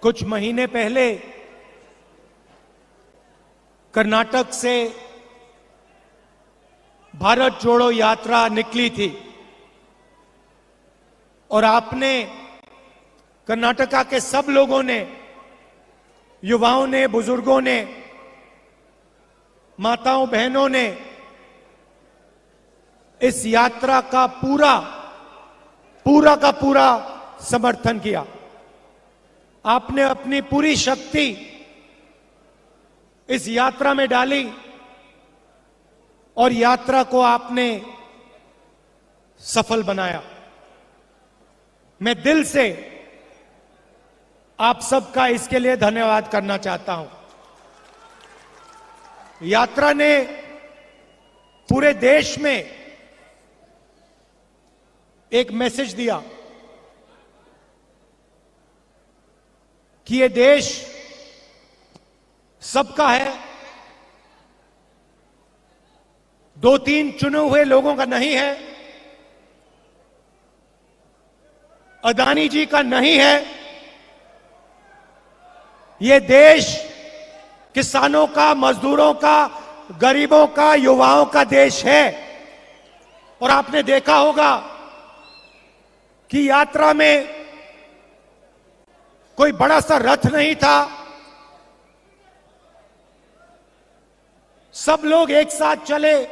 कुछ महीने पहले कर्नाटक से भारत जोड़ो यात्रा निकली थी और आपने, कर्नाटका के सब लोगों ने, युवाओं ने, बुजुर्गों ने, माताओं बहनों ने इस यात्रा का पूरा का पूरा समर्थन किया। आपने अपनी पूरी शक्ति इस यात्रा में डाली और यात्रा को आपने सफल बनाया। मैं दिल से आप सबका इसके लिए धन्यवाद करना चाहता हूं। यात्रा ने पूरे देश में एक मैसेज दिया कि ये देश सबका है, दो तीन चुने हुए लोगों का नहीं है, अदानी जी का नहीं है। ये देश किसानों का, मजदूरों का, गरीबों का, युवाओं का देश है। और आपने देखा होगा कि यात्रा में कोई बड़ा सा रथ नहीं था, सब लोग एक साथ चले,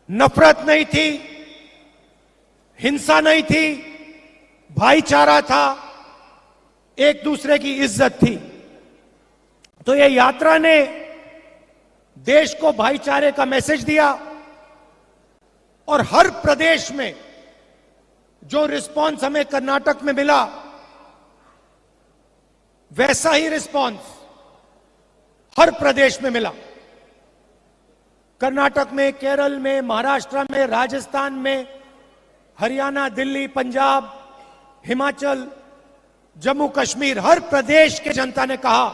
नफरत नहीं थी, हिंसा नहीं थी, भाईचारा था, एक दूसरे की इज्जत थी। तो ये यात्रा ने देश को भाईचारे का मैसेज दिया और हर प्रदेश में जो रिस्पांस हमें कर्नाटक में मिला, वैसा ही रिस्पांस हर प्रदेश में मिला। कर्नाटक में, केरल में, महाराष्ट्र में, राजस्थान में, हरियाणा, दिल्ली, पंजाब, हिमाचल, जम्मू कश्मीर, हर प्रदेश के जनता ने कहा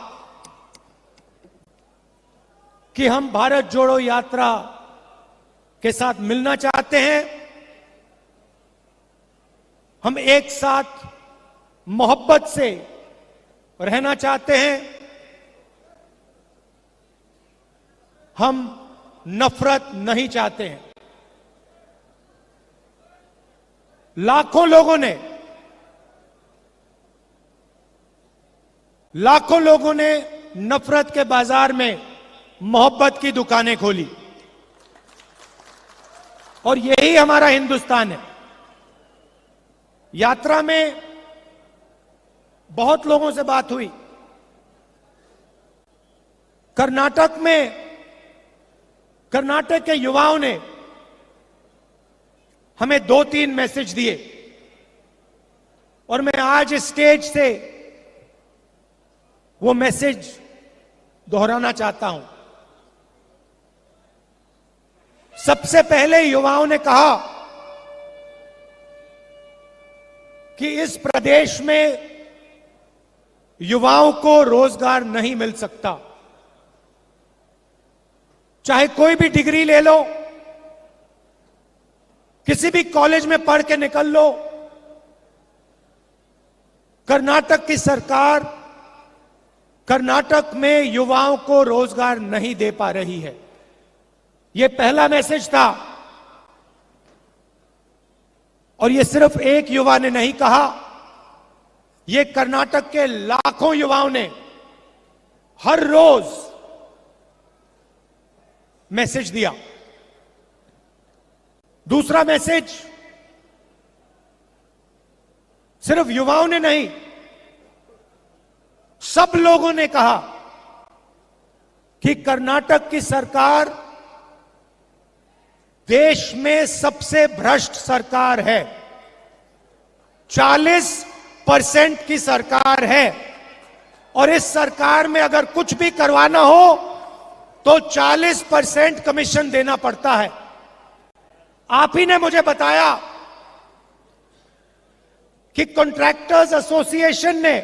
कि हम भारत जोड़ो यात्रा के साथ मिलना चाहते हैं, हम एक साथ मोहब्बत से रहना चाहते हैं, हम नफरत नहीं चाहते हैं। लाखों लोगों ने नफरत के बाजार में मोहब्बत की दुकानें खोली और यही हमारा हिंदुस्तान है। यात्रा में बहुत लोगों से बात हुई। कर्नाटक के युवाओं ने हमें दो तीन मैसेज दिए और मैं आज स्टेज से वो मैसेज दोहराना चाहता हूं। सबसे पहले युवाओं ने कहा कि इस प्रदेश में युवाओं को रोजगार नहीं मिल सकता। चाहे कोई भी डिग्री ले लो, किसी भी कॉलेज में पढ़ के निकल लो, कर्नाटक की सरकार कर्नाटक में युवाओं को रोजगार नहीं दे पा रही है। यह पहला मैसेज था और यह सिर्फ एक युवा ने नहीं कहा, यह कर्नाटक के लाखों युवाओं ने हर रोज मैसेज दिया। दूसरा मैसेज सिर्फ युवाओं ने नहीं, सब लोगों ने कहा कि कर्नाटक की सरकार देश में सबसे भ्रष्ट सरकार है, 40% की सरकार है और इस सरकार में अगर कुछ भी करवाना हो तो 40% कमीशन देना पड़ता है। आप ही ने मुझे बताया कि कॉन्ट्रैक्टर्स एसोसिएशन ने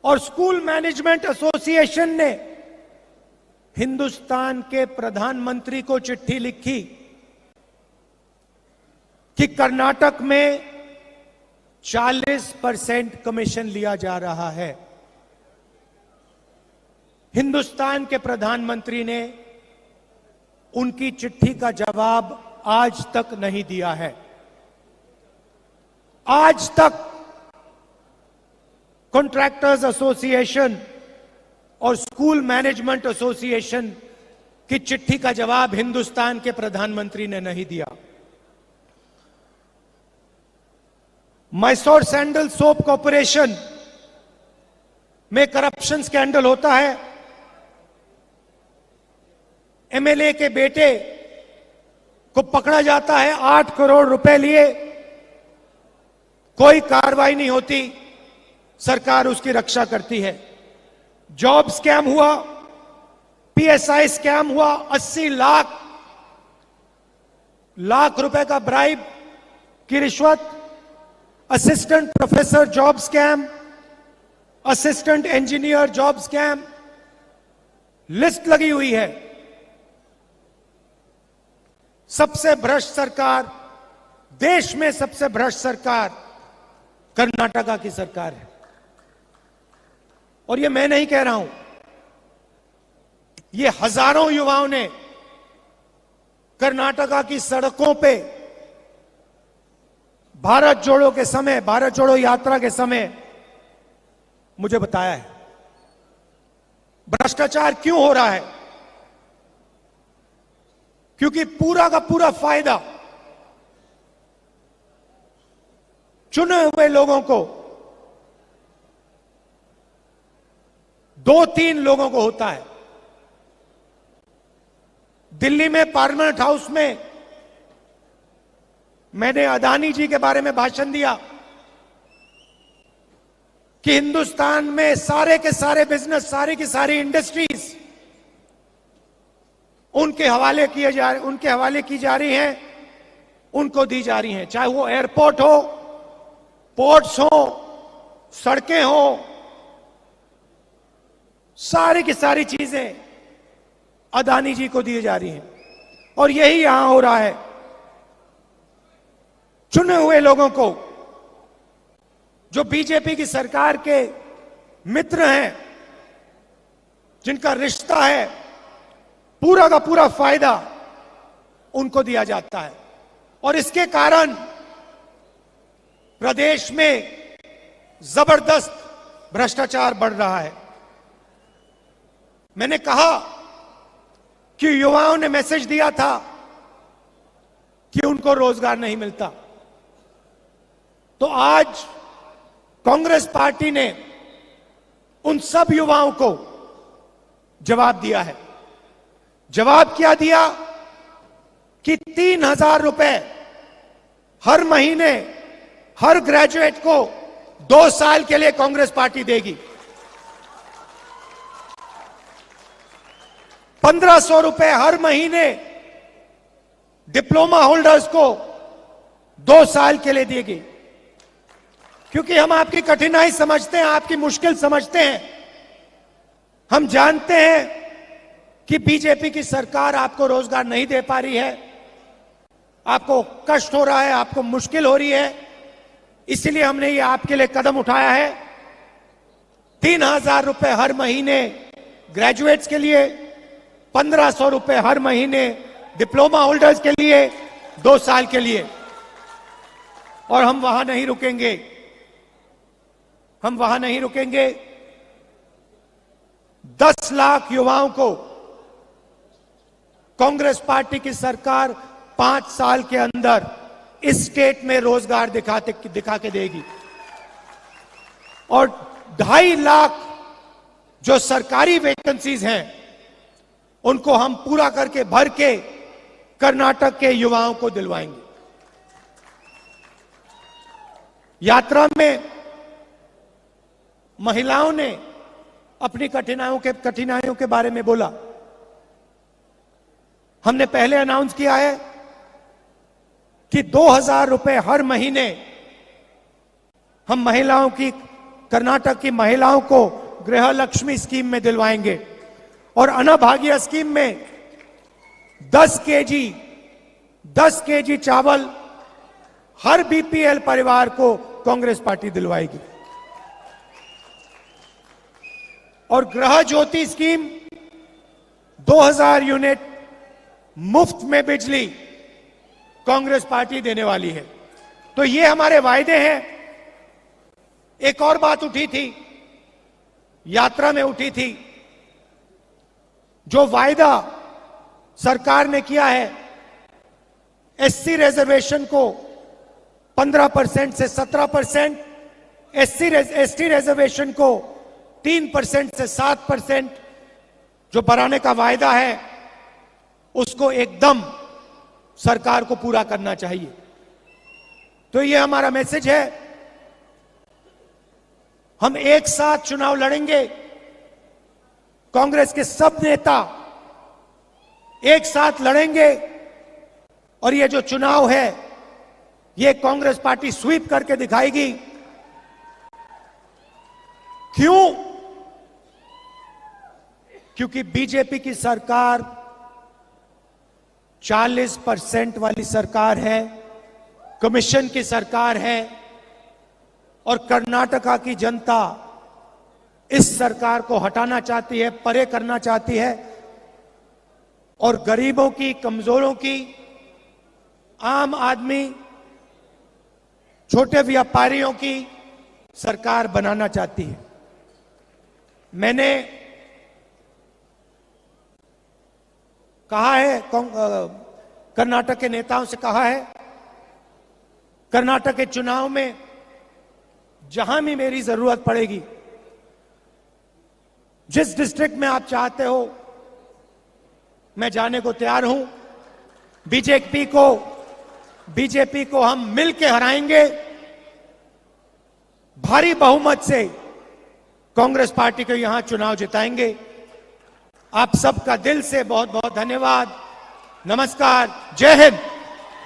और स्कूल मैनेजमेंट एसोसिएशन ने हिंदुस्तान के प्रधानमंत्री को चिट्ठी लिखी कि कर्नाटक में 40% कमीशन लिया जा रहा है। हिंदुस्तान के प्रधानमंत्री ने उनकी चिट्ठी का जवाब आज तक नहीं दिया है। आज तक कॉन्ट्रैक्टर्स एसोसिएशन और स्कूल मैनेजमेंट एसोसिएशन की चिट्ठी का जवाब हिंदुस्तान के प्रधानमंत्री ने नहीं दिया। मैसूर सैंडल सोप कॉर्पोरेशन में करप्शन स्कैंडल होता है। एमएलए के बेटे को पकड़ा जाता है, 8 करोड़ रुपए लिए, कोई कार्रवाई नहीं होती, सरकार उसकी रक्षा करती है। जॉब स्कैम हुआ, पीएसआई स्कैम हुआ, 80 लाख रुपए का ब्राइब की रिश्वत, assistant professor job scam, assistant engineer job scam, list लगी हुई है। सबसे भ्रष्ट सरकार, देश में सबसे भ्रष्ट सरकार कर्नाटका की सरकार है। और ये मैं नहीं कह रहा हूं, ये हजारों युवाओं ने कर्नाटका की सड़कों पे भारत जोड़ो के समय, भारत जोड़ो यात्रा के समय मुझे बताया है। भ्रष्टाचार क्यों हो रहा है? क्योंकि पूरा का पूरा फायदा चुने हुए लोगों को, 2-3 लोगों को होता है। दिल्ली में पार्लियामेंट हाउस में मैंने अदानी जी के बारे में भाषण दिया कि हिंदुस्तान में सारे के सारे बिजनेस, सारी की सारी इंडस्ट्रीज उनके हवाले की जा रही हैं, उनको दी जा रही हैं। चाहे वो एयरपोर्ट हो, पोर्ट्स हो, सड़कें हो, सारी की सारी चीजें अदानी जी को दी जा रही हैं। और यही यहां हो रहा है। चुने हुए लोगों को, जो बीजेपी की सरकार के मित्र हैं, जिनका रिश्ता है, पूरा का पूरा फायदा उनको दिया जाता है। और इसके कारण प्रदेश में जबरदस्त भ्रष्टाचार बढ़ रहा है। मैंने कहा कि युवाओं ने मैसेज दिया था कि उनको रोजगार नहीं मिलता, तो आज कांग्रेस पार्टी ने उन सब युवाओं को जवाब दिया है। जवाब क्या दिया कि 3,000 रुपए हर महीने हर ग्रेजुएट को 2 साल के लिए कांग्रेस पार्टी देगी। 1,500 रुपए हर महीने डिप्लोमा होल्डर्स को 2 साल के लिए देगी। क्योंकि हम आपकी कठिनाई समझते हैं, आपकी मुश्किल समझते हैं। हम जानते हैं कि बीजेपी की सरकार आपको रोजगार नहीं दे पा रही है, आपको कष्ट हो रहा है, आपको मुश्किल हो रही है, इसलिए हमने ये आपके लिए कदम उठाया है। 3,000 रुपए हर महीने ग्रेजुएट्स के लिए, 1,500 रुपए हर महीने डिप्लोमा होल्डर्स के लिए, 2 साल के लिए। और हम वहां नहीं रुकेंगे, हम वहां नहीं रुकेंगे। 10 लाख युवाओं को कांग्रेस पार्टी की सरकार 5 साल के अंदर इस स्टेट में रोजगार दिखा के देगी। और 2.5 लाख जो सरकारी वैकेंसीज हैं, उनको हम पूरा करके भर के कर्नाटक के युवाओं को दिलवाएंगे। यात्रा में महिलाओं ने अपनी कठिनाइयों के बारे में बोला। हमने पहले अनाउंस किया है कि 2,000 रुपए हर महीने हम महिलाओं की, कर्नाटक की महिलाओं को गृह लक्ष्मी स्कीम में दिलवाएंगे। और अन्नभाग्य स्कीम में 10 केजी चावल हर बीपीएल परिवार को कांग्रेस पार्टी दिलवाएगी। और गृह ज्योति स्कीम 2000 यूनिट मुफ्त में बिजली कांग्रेस पार्टी देने वाली है। तो ये हमारे वायदे हैं। एक और बात उठी थी, यात्रा में उठी थी, जो वायदा सरकार ने किया है एससी रिजर्वेशन को 15% से 17%, एसटी रिजर्वेशन को 3% से 7% जो बढ़ाने का वायदा है उसको एकदम सरकार को पूरा करना चाहिए। तो ये हमारा मैसेज है। हम एक साथ चुनाव लड़ेंगे। कांग्रेस के सब नेता एक साथ लड़ेंगे और ये जो चुनाव है ये कांग्रेस पार्टी स्वीप करके दिखाएगी। क्यों? क्योंकि बीजेपी की सरकार 40% वाली सरकार है, कमीशन की सरकार है और कर्नाटका की जनता इस सरकार को हटाना चाहती है, परे करना चाहती है और गरीबों की, कमजोरों की, आम आदमी, छोटे व्यापारियों की सरकार बनाना चाहती है। मैंने कहा है, कर्नाटक के नेताओं से कहा है, कर्नाटक के चुनाव में जहां भी मेरी जरूरत पड़ेगी, जिस डिस्ट्रिक्ट में आप चाहते हो मैं जाने को तैयार हूं। बीजेपी को हम मिलकर हराएंगे। भारी बहुमत से कांग्रेस पार्टी को यहां चुनाव जिताएंगे। आप सबका दिल से बहुत बहुत धन्यवाद। नमस्कार। जय हिंद।